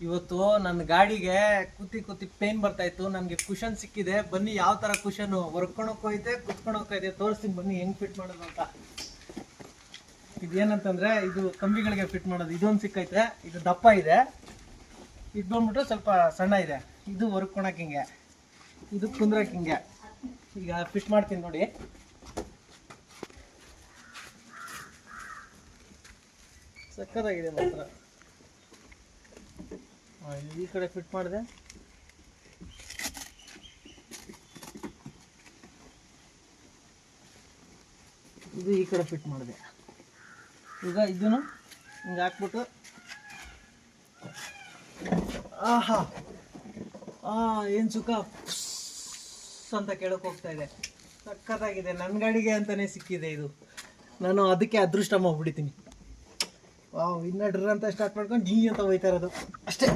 ಇವತ್ತು ನನ್ನ ಗಾಡಿಗೆ ಕೂತಿ ಪೇನ್ ಬರ್ತಾ ಇತ್ತು. ನನಗೆ ಕುಷನ್ ಸಿಕ್ಕಿದೆ. ಬನ್ನಿ ಯಾವ ತರ ಕುಷನ್ ಹೊರ್ಕೊಳೋಕೈತೆ ಕುತ್ಕೊಳೋಕೈತೆ ತೋರಿಸ್ತೀನಿ ಬನ್ನಿ ಹೆಂಗ್ ಫಿಟ್ ಮಾಡೋದು ಅಂತ. ಇದೇನಂತಂದ್ರೆ ಇದು ಕಂಬಿಗಳಿಗೆ ಫಿಟ್ ಮಾಡೋದು. ಇದೊಂದು ಸಿಕ್ಕೈತೆ, ಇದು ದಪ್ಪ ಇದೆ, ಇದು ಬಂದ್ಬಿಟ್ಟು ಸ್ವಲ್ಪ ಸಣ್ಣ ಇದೆ. ಇದು ಹೊರ್ಕೊಳಕ್ ಹಿಂಗೆ, ಇದು ಕುಂದ್ರಕ್ ಹಿಂಗೆ. ಈಗ ಫಿಟ್ ಮಾಡ್ತೀನಿ ನೋಡಿ. ಸಕ್ಕತ್ತಾಗಿದೆ ಮಾತ್ರ. ಈ ಕಡೆ ಫಿಟ್ ಮಾಡಿದೆ, ಇದು ಈ ಕಡೆ ಫಿಟ್ ಮಾಡಿದೆ. ಈಗ ಇದನ್ನು ಹಿಂಗೆ ಹಾಕ್ಬಿಟ್ಟು ಆಹಾ ಏನು ಸುಖ ಅಂತ ಕೇಳಕ್ಕೆ ಹೋಗ್ತಾ ಇದೆ. ಸಕ್ಕತ್ತಾಗಿದೆ. ನನ್ನ ಗಾಡಿಗೆ ಅಂತಾನೆ ಸಿಕ್ಕಿದೆ ಇದು. ನಾನು ಅದಕ್ಕೆ ಅದೃಷ್ಟ ಮಾಡ್ಬಿಡ್ತೀನಿ. ವಾವ್, ಇನ್ನ ಡ್ರ್ ಅಂತ ಸ್ಟಾರ್ಟ್ ಮಾಡ್ಕೊಂಡು ಜೀ ಅಂತ ಹೋಯ್ತಾ ಇರೋದು ಅಷ್ಟೇ.